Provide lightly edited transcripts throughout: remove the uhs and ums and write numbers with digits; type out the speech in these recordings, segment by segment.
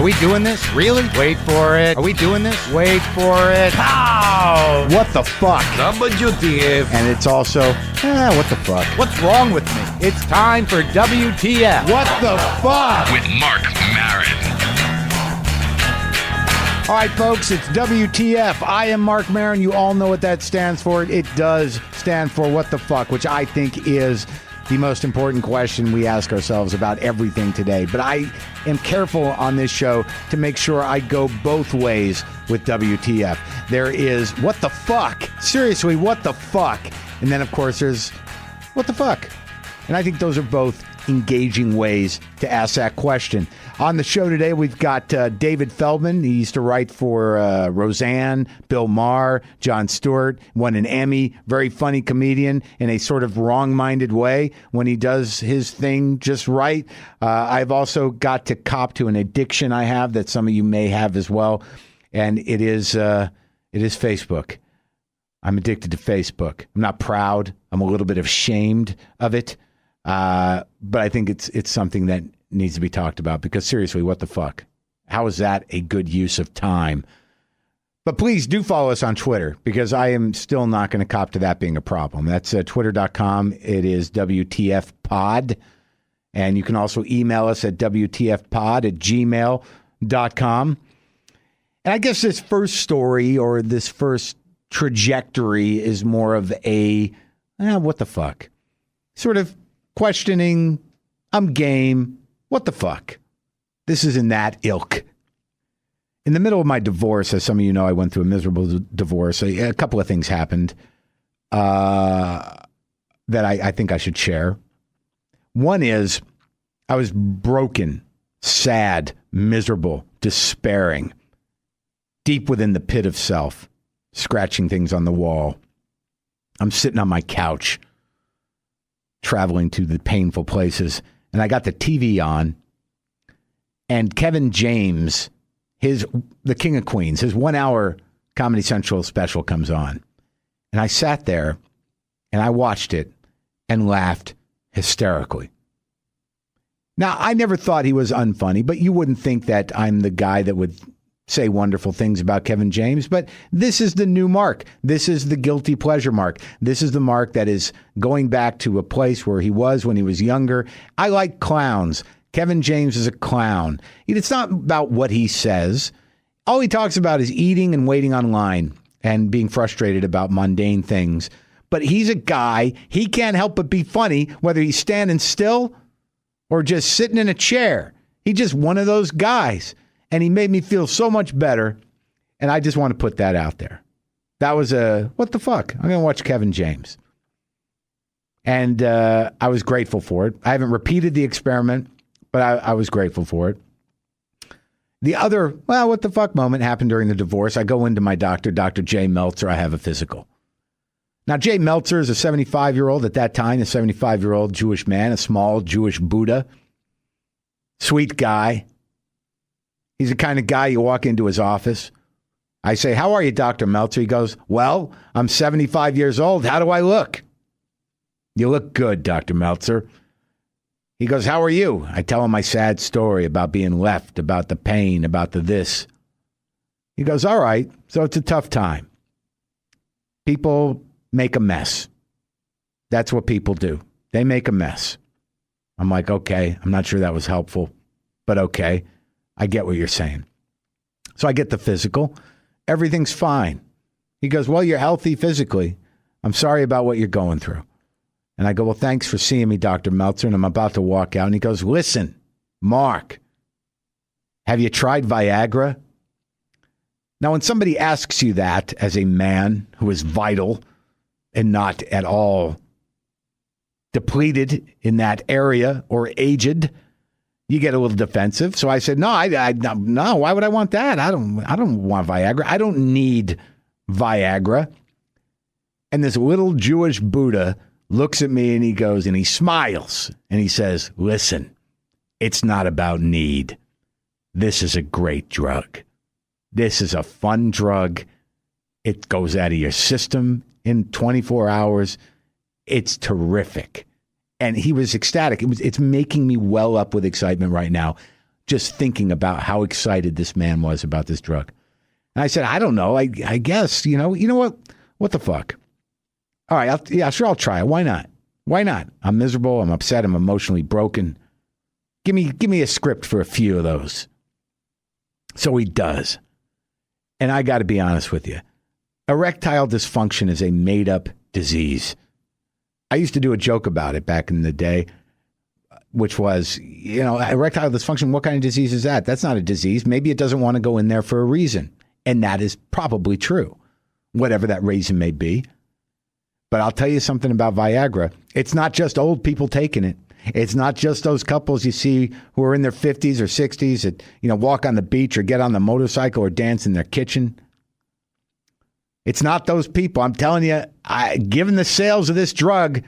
Are we doing this? Really? Wait for it. Are we doing this? Wait for it. How? What the fuck? WTF. And it's also, what the fuck? What's wrong with me? It's time for WTF. What the fuck? With Marc Maron. All right, folks, it's WTF. I am Marc Maron. You all know what that stands for. It does stand for what the fuck, which I think is the most important question we ask ourselves about everything today. But I am careful on this show to make sure I go both ways with WTF. There is what the fuck? Seriously, what the fuck? And then, of course, there's what the fuck? And I think those are both engaging ways to ask that question. On the show today, we've got David Feldman. He used to write for Roseanne, Bill Maher, Jon Stewart, won an Emmy, very funny comedian in a sort of wrong-minded way when he does his thing just right. I've also got to cop to an addiction I have that some of you may have as well, and it is Facebook. I'm addicted to Facebook. I'm not proud. I'm a little bit ashamed of it. But I think it's something that needs to be talked about because seriously, what the fuck? How is that a good use of time? But please do follow us on Twitter because I am still not going to cop to that being a problem. That's twitter.com. It is WTF Pod. And you can also email us at WTFpod@gmail.com. And I guess this first story or this first trajectory is more of a, what the fuck? Sort of questioning, I'm game, what the fuck? This is in that ilk. In the middle of my divorce, as some of you know, I went through a miserable divorce. A couple of things happened that I think I should share. One is I was broken, sad, miserable, despairing, deep within the pit of self, scratching things on the wall. I'm sitting on my couch, traveling to the painful places, and I got the TV on, and Kevin James, the King of Queens, his 1 hour Comedy Central special comes on. And I sat there, and I watched it, and laughed hysterically. Now, I never thought he was unfunny, but you wouldn't think that I'm the guy that would say wonderful things about Kevin James, but this is the new Mark. This is the guilty pleasure Mark. This is the Mark that is going back to a place where he was when he was younger. I like clowns. Kevin James is a clown. It's not about what he says. All he talks about is eating and waiting online and being frustrated about mundane things. But he's a guy, he can't help but be funny, whether he's standing still or just sitting in a chair. He's just one of those guys. And he made me feel so much better. And I just want to put that out there. That was what the fuck? I'm going to watch Kevin James. And I was grateful for it. I haven't repeated the experiment, but I was grateful for it. The other, what the fuck moment happened during the divorce. I go into my doctor, Dr. Jay Meltzer. I have a physical. Now, Jay Meltzer is a 75-year-old at that time, a 75-year-old Jewish man, a small Jewish Buddha. Sweet guy. He's the kind of guy you walk into his office. I say, how are you, Dr. Meltzer? He goes, well, I'm 75 years old. How do I look? You look good, Dr. Meltzer. He goes, how are you? I tell him my sad story about being left, about the pain, about the this. He goes, all right, so it's a tough time. People make a mess. That's what people do. They make a mess. I'm like, okay, I'm not sure that was helpful, but okay. I get what you're saying. So I get the physical. Everything's fine. He goes, well, you're healthy physically. I'm sorry about what you're going through. And I go, well, thanks for seeing me, Dr. Meltzer. And I'm about to walk out. And he goes, listen, Mark, have you tried Viagra? Now, when somebody asks you that as a man who is vital and not at all depleted in that area or aged, you get a little defensive. So I said, no, no. Why would I want that? I don't want Viagra. I don't need Viagra. And this little Jewish Buddha looks at me and he goes, and he smiles and he says, listen, it's not about need. This is a great drug. This is a fun drug. It goes out of your system in 24 hours. It's terrific. And he was ecstatic. It's making me well up with excitement right now. just thinking about how excited this man was about this drug. And I said, I don't know. I guess, you know what? What the fuck? All right. I'll try it. Why not? Why not? I'm miserable. I'm upset. I'm emotionally broken. Give me a script for a few of those. So he does. And I got to be honest with you. Erectile dysfunction is a made-up disease. I used to do a joke about it back in the day, which was, erectile dysfunction, what kind of disease is that? That's not a disease. Maybe it doesn't want to go in there for a reason. And that is probably true, whatever that reason may be. But I'll tell you something about Viagra. It's not just old people taking it. It's not just those couples you see who are in their 50s or 60s that, walk on the beach or get on the motorcycle or dance in their kitchen. It's not those people. I'm telling you, given the sales of this drug,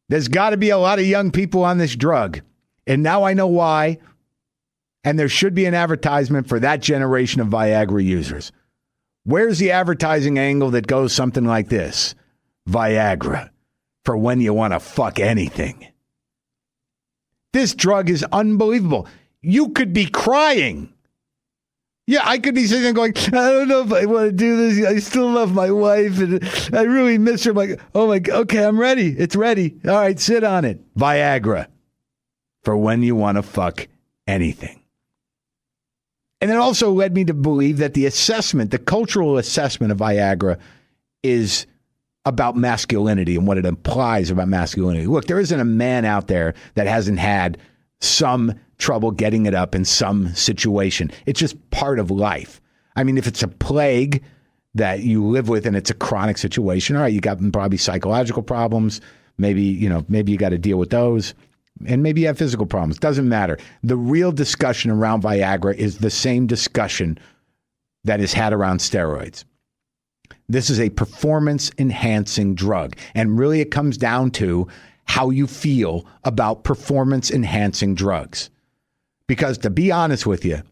there's got to be a lot of young people on this drug. And now I know why. And there should be an advertisement for that generation of Viagra users. Where's the advertising angle that goes something like this? Viagra, for when you want to fuck anything. This drug is unbelievable. You could be crying. Yeah, I could be sitting there going, I don't know if I want to do this. I still love my wife, and I really miss her. I'm like, oh my God, okay, I'm ready. It's ready. All right, sit on it. Viagra, for when you want to fuck anything. And it also led me to believe that the cultural assessment of Viagra is about masculinity and what it implies about masculinity. Look, there isn't a man out there that hasn't had some trouble getting it up in some situation. It's just part of life. I mean, if it's a plague that you live with and it's a chronic situation, all right, you got probably psychological problems. Maybe you got to deal with those. And maybe you have physical problems. Doesn't matter. The real discussion around Viagra is the same discussion that is had around steroids. This is a performance-enhancing drug. And really it comes down to how you feel about performance-enhancing drugs. Because to be honest with you,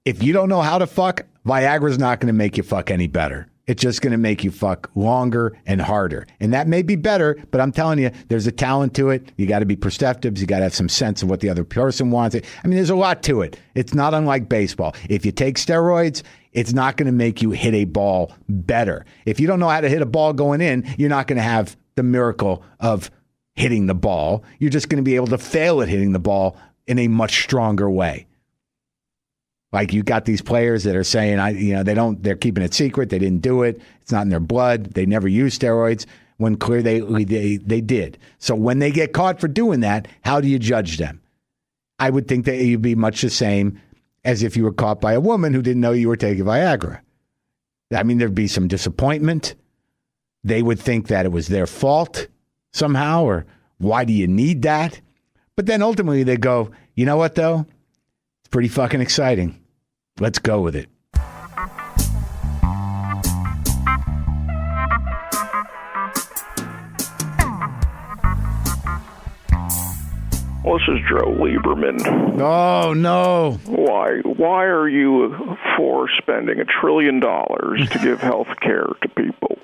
if you don't know how to fuck, Viagra's not going to make you fuck any better. It's just going to make you fuck longer and harder. And that may be better, but I'm telling you, there's a talent to it. You got to be perceptive. You got to have some sense of what the other person wants. I mean, there's a lot to it. It's not unlike baseball. If you take steroids, it's not going to make you hit a ball better. If you don't know how to hit a ball going in, you're not going to have the miracle of hitting the ball. You're just going to be able to fail at hitting the ball in a much stronger way. Like you got these players that are saying, they're keeping it secret. They didn't do it. It's not in their blood. They never used steroids when clear they did. So when they get caught for doing that, how do you judge them? I would think that you'd be much the same as if you were caught by a woman who didn't know you were taking Viagra. I mean, there'd be some disappointment. They would think that it was their fault somehow, or why do you need that? But then ultimately they go, you know what though? It's pretty fucking exciting. Let's go with it. Well, this is Joe Lieberman. Oh, no. Why are you for spending $1 trillion to give health care to people?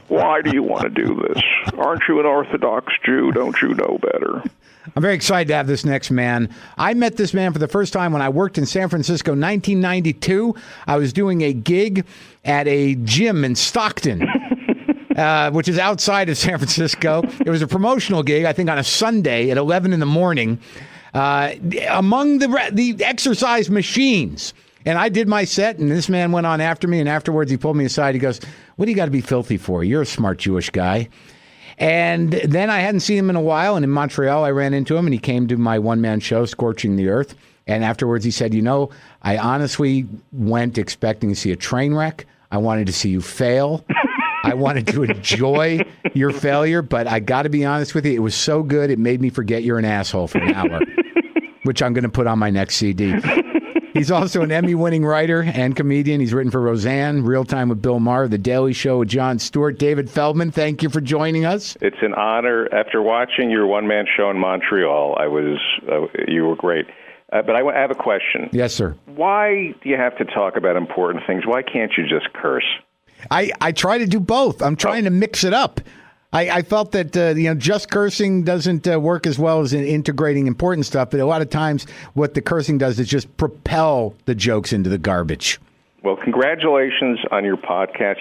Why do you want to do this? Aren't you an Orthodox Jew? Don't you know better? I'm very excited to have this next man. I met this man for the first time when I worked in San Francisco, 1992. I was doing a gig at a gym in Stockton, which is outside of San Francisco. It was a promotional gig, I think on a Sunday at 11 in the morning, among the exercise machines. And I did my set, and this man went on after me, and afterwards he pulled me aside. He goes, what do you got to be filthy for? You're a smart Jewish guy. And then I hadn't seen him in a while, and in Montreal I ran into him, and he came to my one-man show, Scorching the Earth. And afterwards he said, I honestly went expecting to see a train wreck. I wanted to see you fail. I wanted to enjoy your failure, but I got to be honest with you, it was so good, it made me forget you're an asshole for an hour, which I'm going to put on my next CD. He's also an Emmy-winning writer and comedian. He's written for Roseanne, Real Time with Bill Maher, The Daily Show with Jon Stewart. David Feldman, thank you for joining us. It's an honor. After watching your one-man show in Montreal, you were great. But I have a question. Yes, sir. Why do you have to talk about important things? Why can't you just curse? I try to do both. I'm trying to mix it up. I felt that just cursing doesn't work as well as in integrating important stuff. But a lot of times, what the cursing does is just propel the jokes into the garbage. Well, congratulations on your podcast.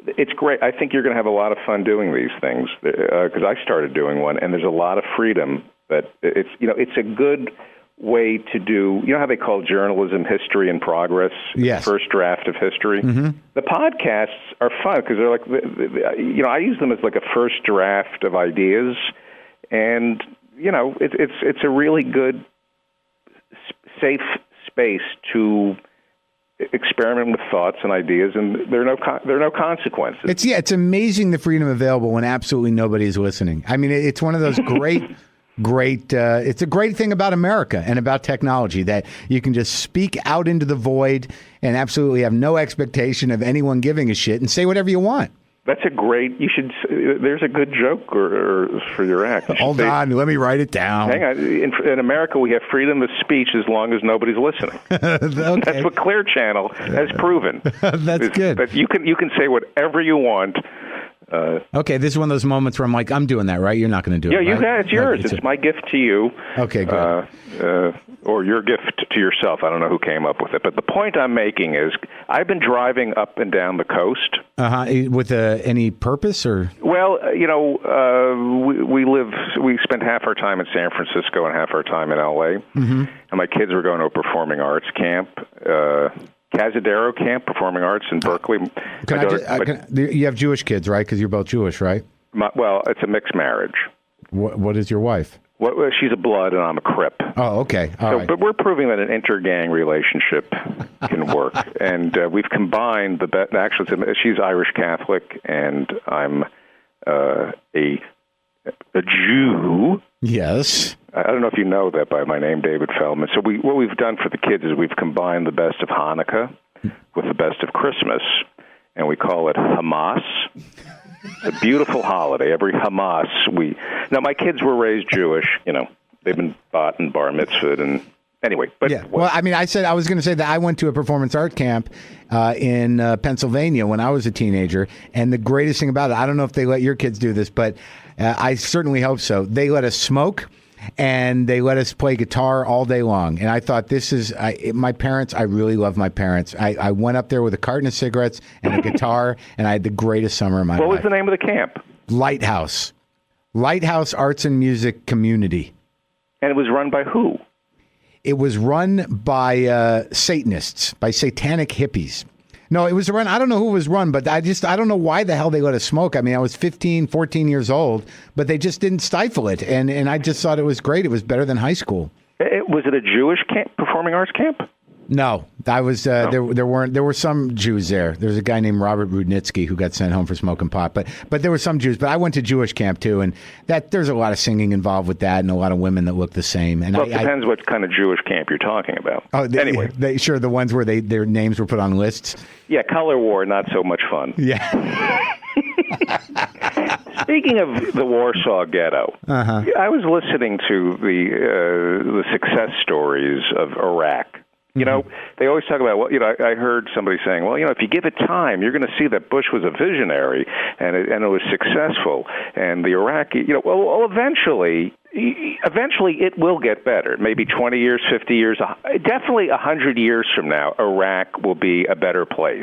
It's great. I think you're going to have a lot of fun doing these things because I started doing one, and there's a lot of freedom. But it's a good way to do, how they call journalism history in progress, yes. First draft of history. Mm-hmm. The podcasts are fun because they're like, I use them as like a first draft of ideas, and it's a really good, safe space to experiment with thoughts and ideas, and there are no consequences. It's amazing the freedom available when absolutely nobody is listening. I mean, it's one of those great. It's a great thing about America and about technology that you can just speak out into the void and absolutely have no expectation of anyone giving a shit and say whatever you want. That's there's a good joke or for your act. Hold on, let me write it down. Hang on. In America, we have freedom of speech as long as nobody's listening. Okay. That's what Clear Channel has proven. That's good. That you can say whatever you want. Okay, this is one of those moments where I'm like, I'm doing that, right? You're not going to do it, right? It's yours. It's my gift to you. Okay, good. Or your gift to yourself. I don't know who came up with it. But the point I'm making is I've been driving up and down the coast. With any purpose or? Well, we spend half our time in San Francisco and half our time in L.A. Mm-hmm. And my kids were going to a performing arts camp. Cazadero Camp, Performing Arts in Berkeley. You have Jewish kids, right? Because you're both Jewish, right? Well, it's a mixed marriage. What is your wife? She's a blood and I'm a Crip. Oh, okay. All right. But we're proving that an inter-gang relationship can work. And we've combined actually, she's Irish Catholic and I'm a Jew. Yes. I don't know if you know that by my name, David Feldman. So what we've done for the kids is we've combined the best of Hanukkah with the best of Christmas, and we call it Hamas. It's a beautiful holiday. Every Hamas, now my kids were raised Jewish. They've been bought and bar mitzvahed, and anyway. But yeah. Well, I mean, I was going to say that I went to a performance art camp in Pennsylvania when I was a teenager, and the greatest thing about it, I don't know if they let your kids do this, but I certainly hope so. They let us smoke. And they let us play guitar all day long. And I thought, my parents, I really love my parents. I went up there with a carton of cigarettes and a guitar, and I had the greatest summer of my life. What was the name of the camp? Lighthouse Arts and Music Community. And it was run by who? It was run by Satanists, by satanic hippies. No, it was run. I don't know who it was run, but I don't know why the hell they let us smoke. I mean, I was 15, 14 years old, but they just didn't stifle it. And I just thought it was great. It was better than high school. Was it a Jewish camp, performing arts camp? No, I was. There were some Jews there. There's a guy named Robert Rudnitsky who got sent home for smoking pot. But there were some Jews. But I went to Jewish camp too, and there's a lot of singing involved with that, and a lot of women that look the same. And it depends what kind of Jewish camp you're talking about. Oh, anyway, the ones where their names were put on lists. Yeah, color war, not so much fun. Yeah. Speaking of the Warsaw Ghetto, I was listening to the success stories of Iraq. They always talk about, I heard somebody saying, if you give it time, you're going to see that Bush was a visionary and it was successful. And the Iraqi, eventually it will get better. Maybe 20 years, 50 years, definitely 100 years from now, Iraq will be a better place.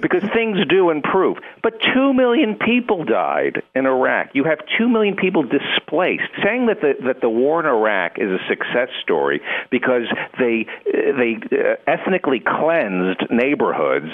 Because things do improve. But 2 million people died in Iraq. You have 2 million people displaced. Saying that the war in Iraq is a success story because they ethnically cleansed neighborhoods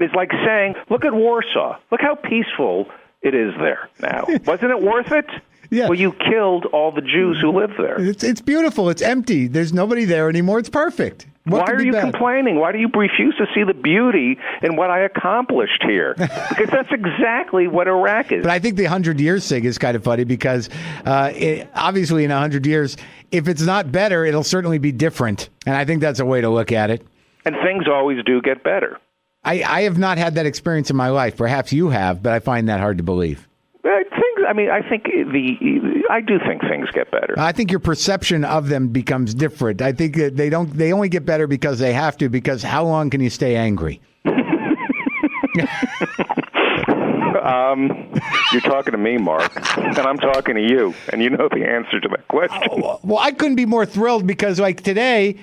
is like saying, look at Warsaw. Look how peaceful it is there now. Wasn't it worth it? Yeah. Well, you killed all the Jews who lived there. It's beautiful. It's empty. There's nobody there anymore. It's perfect. Why are you complaining? Why do you refuse to see the beauty in what I accomplished here? Because that's exactly what Iraq is. But I think the 100 years thing is kind of funny because obviously in 100 years, if it's not better, it'll certainly be different. And I think that's a way to look at it. And things always do get better. I have not had that experience in my life. Perhaps you have, but I find that hard to believe. I do think things get better. I think your perception of them becomes different. I think that they only get better because they have to, because how long can you stay angry? You're talking to me, Mark, and I'm talking to you, and you know the answer to that question. Well, I couldn't be more thrilled because, yesterday,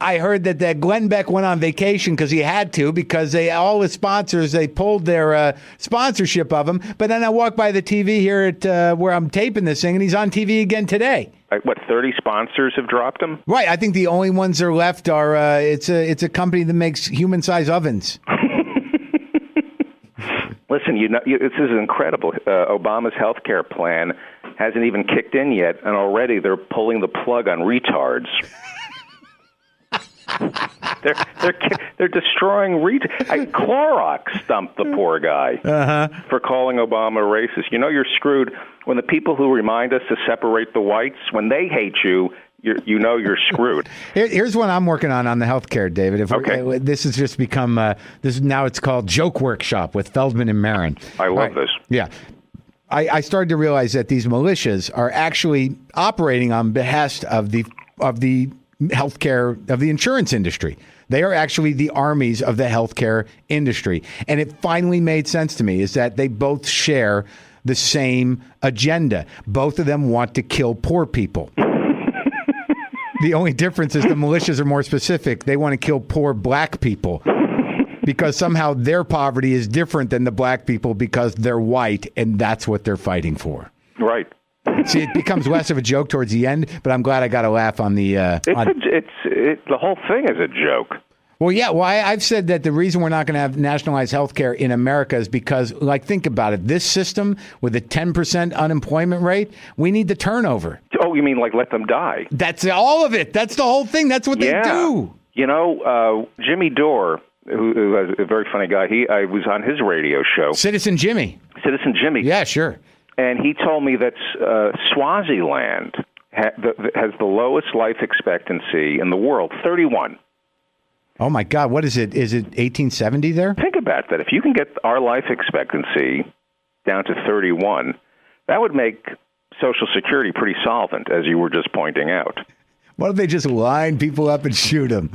I heard that Glenn Beck went on vacation because he had to, because all his sponsors, they pulled their sponsorship of him. But then I walked by the TV here at where I'm taping this thing, and he's on TV again today. What, 30 sponsors have dropped him? Right. I think the only ones that are left are it's a company that makes human-sized ovens. Listen, this is incredible. Obama's health care plan hasn't even kicked in yet, and already they're pulling the plug on retards. They're destroying retards. Clorox stumped the poor guy for calling Obama racist. You know you're screwed when the people who remind us to separate the whites, when they hate you, you know you're screwed. Here's what I'm working on the healthcare, David. Okay. This has just become now it's called Joke Workshop with Feldman and Maron. I love this. Yeah. I started to realize that these militias are actually operating on behest of the healthcare, of the insurance industry. They are actually the armies of the healthcare industry. And it finally made sense to me is that they both share the same agenda. Both of them want to kill poor people. The only difference is the militias are more specific. They want to kill poor black people because somehow their poverty is different than the black people because they're white, and that's what they're fighting for. Right. See, it becomes less of a joke towards the end, but I'm glad I got a laugh on the... the whole thing is a joke. Well, yeah. Well, I've said that the reason we're not going to have nationalized health care in America is because, think about it. This system with a 10% unemployment rate, we need the turnover. Oh, you mean let them die? That's all of it. That's the whole thing. That's what they do. You know, Jimmy Dore, who is a very funny guy, I was on his radio show. Citizen Jimmy. Yeah, sure. And he told me that Swaziland has the lowest life expectancy in the world, 31. Oh, my God. What is it? Is it 1870 there? Think about that. If you can get our life expectancy down to 31, that would make Social Security pretty solvent, as you were just pointing out. Why don't they just line people up and shoot them?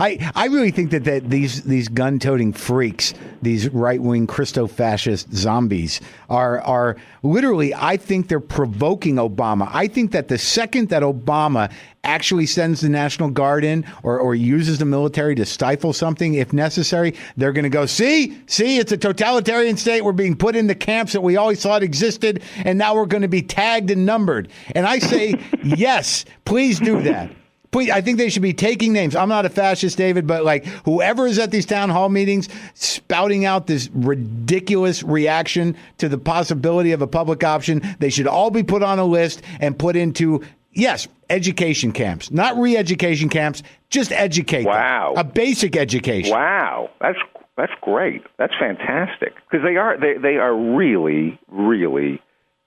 I really think that these gun-toting freaks, these right-wing Christo-fascist zombies, are literally, I think they're provoking Obama. I think that the second that Obama actually sends the National Guard in or uses the military to stifle something, if necessary, they're going to go, see, it's a totalitarian state. We're being put in the camps that we always thought existed, and now we're going to be tagged and numbered. And I say, yes, please do that. Please, I think they should be taking names. I'm not a fascist, David, but whoever is at these town hall meetings spouting out this ridiculous reaction to the possibility of a public option, they should all be put on a list and put into, yes, education camps, not re-education camps, just educate Wow. them. A basic education. Wow. That's great. That's fantastic. Because they are really, really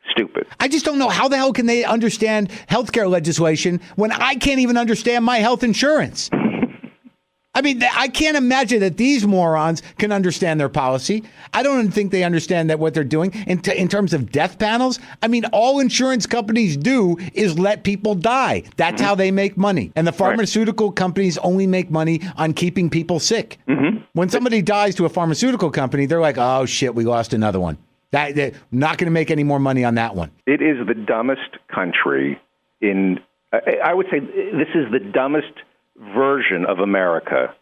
stupid. I just don't know how the hell can they understand healthcare legislation when I can't even understand my health insurance. I mean, I can't imagine that these morons can understand their policy. I don't think they understand that what they're doing in terms of death panels. I mean, all insurance companies do is let people die. That's how they make money. And the pharmaceutical companies only make money on keeping people sick. Mm-hmm. When somebody dies to a pharmaceutical company, they're like, oh, shit, we lost another one. They're not going to make any more money on that one. It is the dumbest country I would say this is the dumbest version of America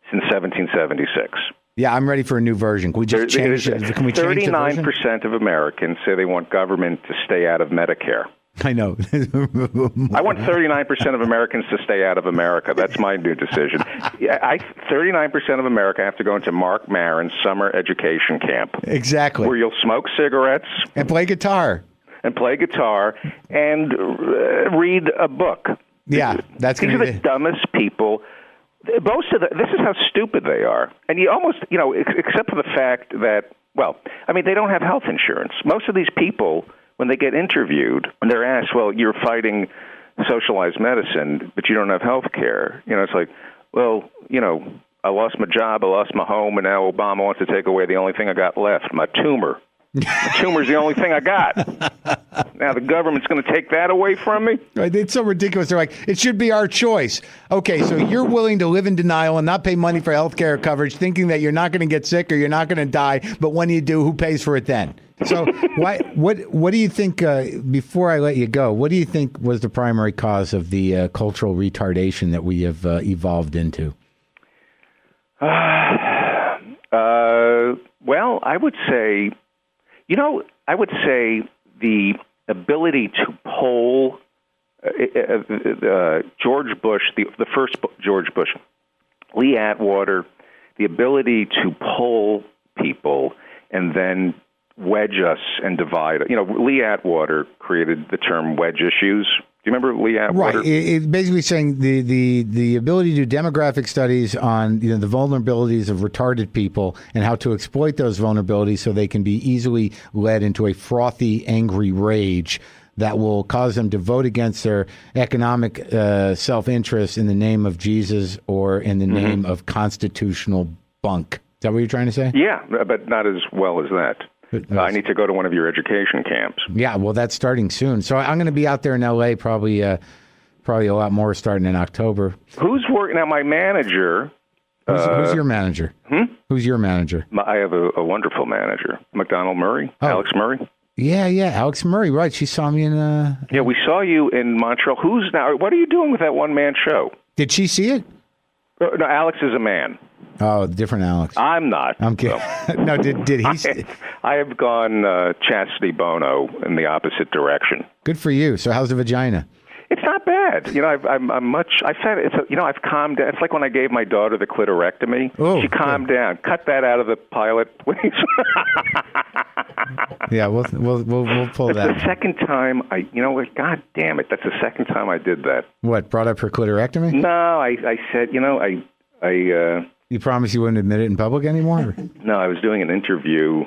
since 1776. Yeah, I'm ready for a new version. Can we just change it? Can we change the version? 39% of Americans say they want government to stay out of Medicare. I know. I want 39% of Americans to stay out of America. That's my new decision. 39% of America have to go into Marc Maron's summer education camp. Exactly. Where you'll smoke cigarettes. And play guitar. And read a book. Yeah, that's going to be These are the dumbest people. Most of this is how stupid they are. And you almost, except for the fact that, they don't have health insurance. Most of these people, when they get interviewed, when they're asked, well, you're fighting socialized medicine, but you don't have health care. It's like, well, I lost my job, I lost my home, and now Obama wants to take away the only thing I got left, my tumor. My tumor's the only thing I got. Now the government's going to take that away from me? Right? It's so ridiculous. They're like, it should be our choice. Okay, so you're willing to live in denial and not pay money for health care coverage, thinking that you're not going to get sick or you're not going to die, but when you do, who pays for it then? So what do you think, before I let you go, what do you think was the primary cause of the cultural retardation that we have evolved into? Well, I would say, the ability to poll George Bush, the first George Bush, Lee Atwater, the ability to poll people and then wedge us and divide. Lee Atwater created the term wedge issues. Do you remember Lee Atwater? Right. It's basically saying the ability to do demographic studies on the vulnerabilities of retarded people and how to exploit those vulnerabilities so they can be easily led into a frothy, angry rage that will cause them to vote against their economic self-interest in the name of Jesus or in the name of constitutional bunk. Is that what you're trying to say? Yeah, but not as well as that. I need to go to one of your education camps. Yeah, well, that's starting soon. So I'm going to be out there in L.A. probably a lot more starting in October. Who's working? Now, my manager... Who's your manager? Who's your manager? I have a wonderful manager, McDonald Murray, Alex Murray. Yeah, Alex Murray, right. She saw me in... Yeah, we saw you in Montreal. What are you doing with that one-man show? Did she see it? No, Alex is a man. Oh, different Alex. I'm not. I'm kidding. So. No, did he? I have gone chastity bono in the opposite direction. Good for you. So how's the vagina? It's not bad. I've calmed down. It's like when I gave my daughter the clitorectomy. Oh, she calmed down. Cut that out of the pilot, please. Yeah, we'll pull that. That's the second time God damn it. That's the second time I did that. What, brought up her clitorectomy? No, I said, You promised you wouldn't admit it in public anymore? No, I was doing an interview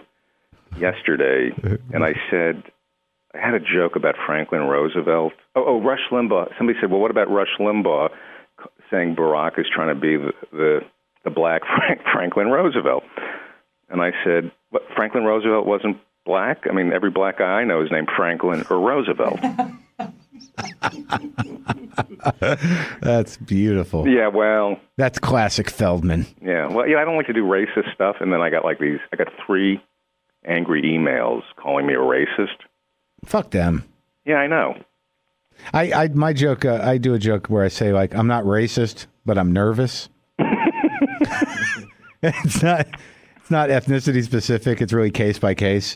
yesterday, and I said, I had a joke about Franklin Roosevelt. Oh, Rush Limbaugh. Somebody said, well, what about Rush Limbaugh saying Barack is trying to be the black Franklin Roosevelt? And I said, what, Franklin Roosevelt wasn't black? I mean, every black guy I know is named Franklin or Roosevelt. That's beautiful. Yeah, well. That's classic Feldman. Yeah, well, I don't like to do racist stuff, and then I got 3 angry emails calling me a racist. Fuck them. Yeah, I know. My joke, I do a joke where I say, like, I'm not racist, but I'm nervous. It's not ethnicity specific. It's really case by case.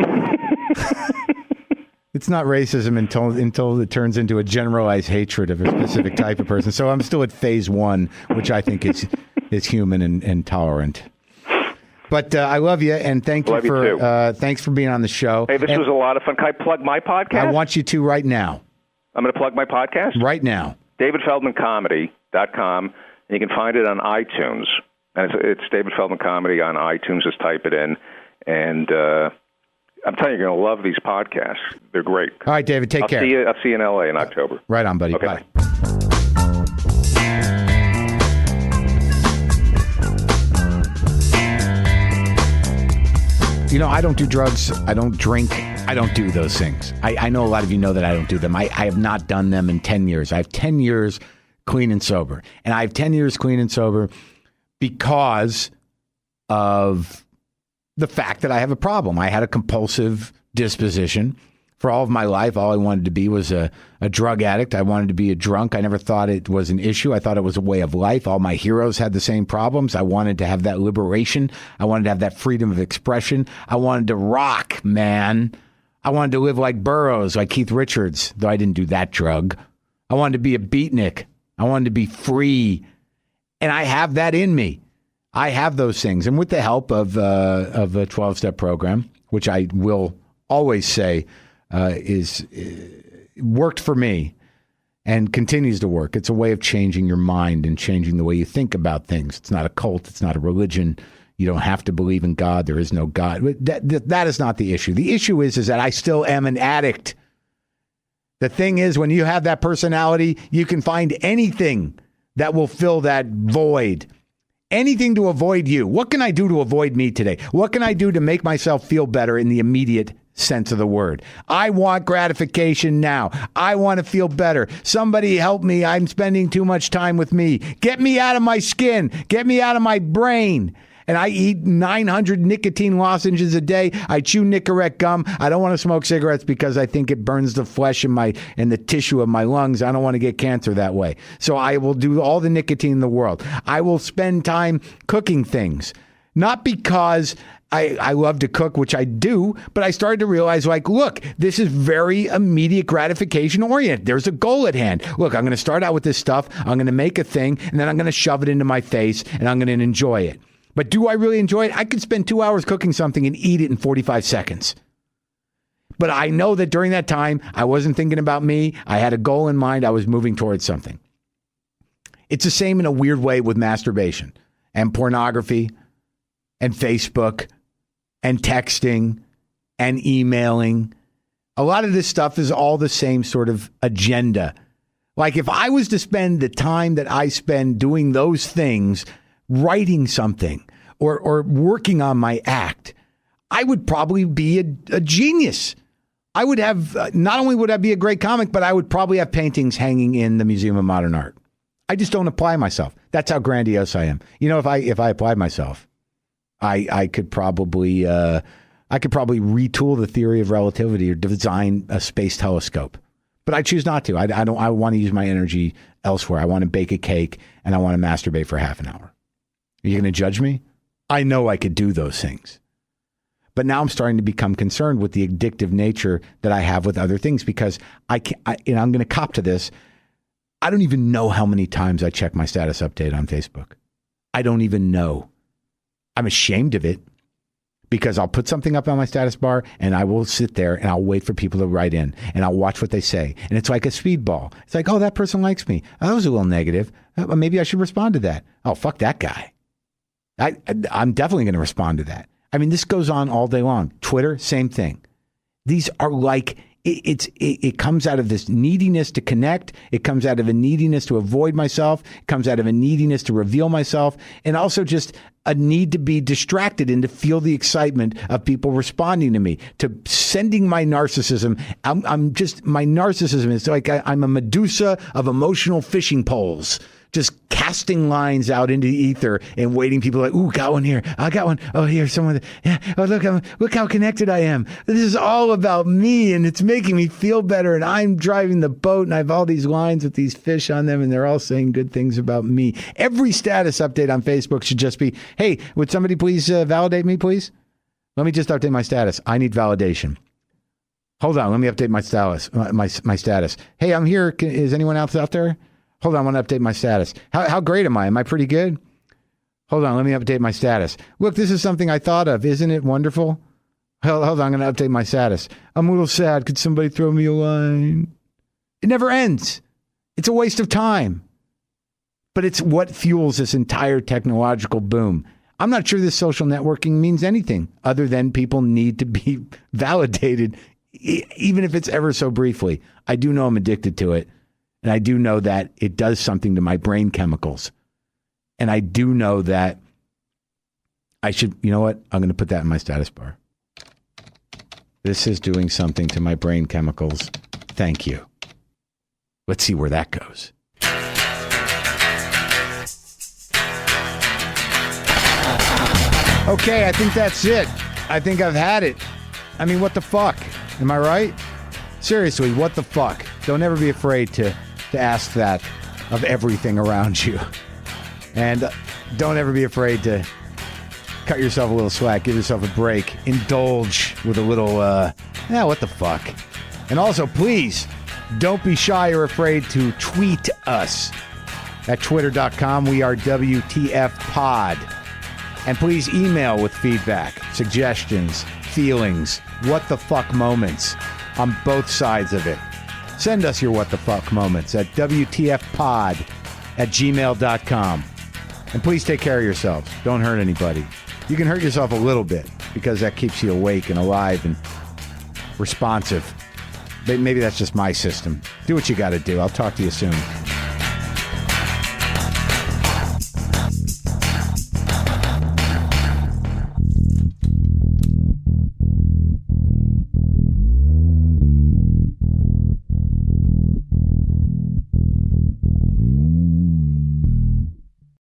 It's not racism until it turns into a generalized hatred of a specific type of person. So I'm still at phase 1, which I think is human and tolerant. But I love you, and thanks for being on the show. Hey, this was a lot of fun. Can I plug my podcast? I want you to right now. I'm going to plug my podcast? Right now. DavidFeldmanComedy.com, and you can find it on iTunes. And it's David Feldman Comedy on iTunes. Just type it in. And I'm telling you, you're going to love these podcasts. They're great. All right, David, take care. I'll see you in L.A. in October. Right on, buddy. Okay, bye. I don't do drugs. I don't drink. I don't do those things. I know a lot of you know that I don't do them. I have not done them in 10 years. I have 10 years clean and sober. And I have 10 years clean and sober because of the fact that I have a problem. I had a compulsive disposition. For all of my life, all I wanted to be was a drug addict. I wanted to be a drunk. I never thought it was an issue. I thought it was a way of life. All my heroes had the same problems. I wanted to have that liberation. I wanted to have that freedom of expression. I wanted to rock, man. I wanted to live like Burroughs, like Keith Richards, though I didn't do that drug. I wanted to be a beatnik. I wanted to be free. And I have that in me. I have those things. And with the help of a 12-step program, which I will always say is worked for me and continues to work. It's a way of changing your mind and changing the way you think about things. It's not a cult. It's not a religion. You don't have to believe in God. There is no God. That is not the issue. The issue is that I still am an addict. The thing is, when you have that personality, you can find anything that will fill that void. Anything to avoid you. What can I do to avoid me today? What can I do to make myself feel better in the immediate sense of the word. I want gratification now. I want to feel better. Somebody help me. I'm spending too much time with me. Get me out of my skin. Get me out of my brain. And I eat 900 nicotine lozenges a day. I chew Nicorette gum. I don't want to smoke cigarettes because I think it burns the flesh in the tissue of my lungs. I don't want to get cancer that way. So I will do all the nicotine in the world. I will spend time cooking things. Not because I love to cook, which I do, but I started to realize, like, look, this is very immediate gratification oriented. There's a goal at hand. Look, I'm going to start out with this stuff. I'm going to make a thing, and then I'm going to shove it into my face, and I'm going to enjoy it. But do I really enjoy it? I could spend 2 hours cooking something and eat it in 45 seconds. But I know that during that time, I wasn't thinking about me. I had a goal in mind. I was moving towards something. It's the same in a weird way with masturbation and pornography and Facebook and texting and emailing. A lot of this stuff is all the same sort of agenda. Like if I was to spend the time that I spend doing those things, writing something or working on my act, I would probably be a genius. I would have, not only would I be a great comic, but I would probably have paintings hanging in the Museum of Modern Art. I just don't apply myself. That's how grandiose I am. You know, if I applied myself, I could probably retool the theory of relativity or design a space telescope. But I choose not to. I want to use my energy elsewhere. I want to bake a cake and I want to masturbate for half an hour. Are you going to judge me? I know I could do those things. But now I'm starting to become concerned with the addictive nature that I have with other things because I'm going to cop to this. I don't even know how many times I check my status update on Facebook. I don't even know. I'm ashamed of it because I'll put something up on my status bar and I will sit there and I'll wait for people to write in and I'll watch what they say. And it's like a speedball. It's like, oh, that person likes me. Oh, that was a little negative. Maybe I should respond to that. Oh, fuck that guy. I'm definitely going to respond to that. I mean, this goes on all day long. Twitter, same thing. These are like, it comes out of this neediness to connect. It comes out of a neediness to avoid myself. It comes out of a neediness to reveal myself. And also just a need to be distracted and to feel the excitement of people responding to me, to sending my narcissism. My narcissism is like I'm a Medusa of emotional fishing poles. Just casting lines out into the ether and waiting. People like, ooh, got one here. I got one. Oh, here's someone. Yeah. Oh, look how connected I am. This is all about me and it's making me feel better. And I'm driving the boat and I have all these lines with these fish on them and they're all saying good things about me. Every status update on Facebook should just be, hey, would somebody please validate me, please? Let me just update my status. I need validation. Hold on. Let me update my status. My status. Hey, I'm here. Is anyone else out there? Hold on, I want to update my status. How great am I? Am I pretty good? Hold on, let me update my status. Look, this is something I thought of. Isn't it wonderful? Hold on, I'm going to update my status. I'm a little sad. Could somebody throw me a line? It never ends. It's a waste of time. But it's what fuels this entire technological boom. I'm not sure this social networking means anything other than people need to be validated, even if it's ever so briefly. I do know I'm addicted to it. And I do know that it does something to my brain chemicals. And I do know that I should, you know what? I'm going to put that in my status bar. This is doing something to my brain chemicals. Thank you. Let's see where that goes. Okay, I think that's it. I think I've had it. I mean, what the fuck? Am I right? Seriously, what the fuck? Don't ever be afraid to ask that of everything around you. And don't ever be afraid to cut yourself a little slack, give yourself a break, indulge with a little, what the fuck? And also, please, don't be shy or afraid to tweet us at twitter.com. We are WTF Pod. And please email with feedback, suggestions, feelings, what the fuck moments on both sides of it. Send us your what the fuck moments at WTFpod@gmail.com. And please take care of yourselves. Don't hurt anybody. You can hurt yourself a little bit because that keeps you awake and alive and responsive. Maybe that's just my system. Do what you got to do. I'll talk to you soon.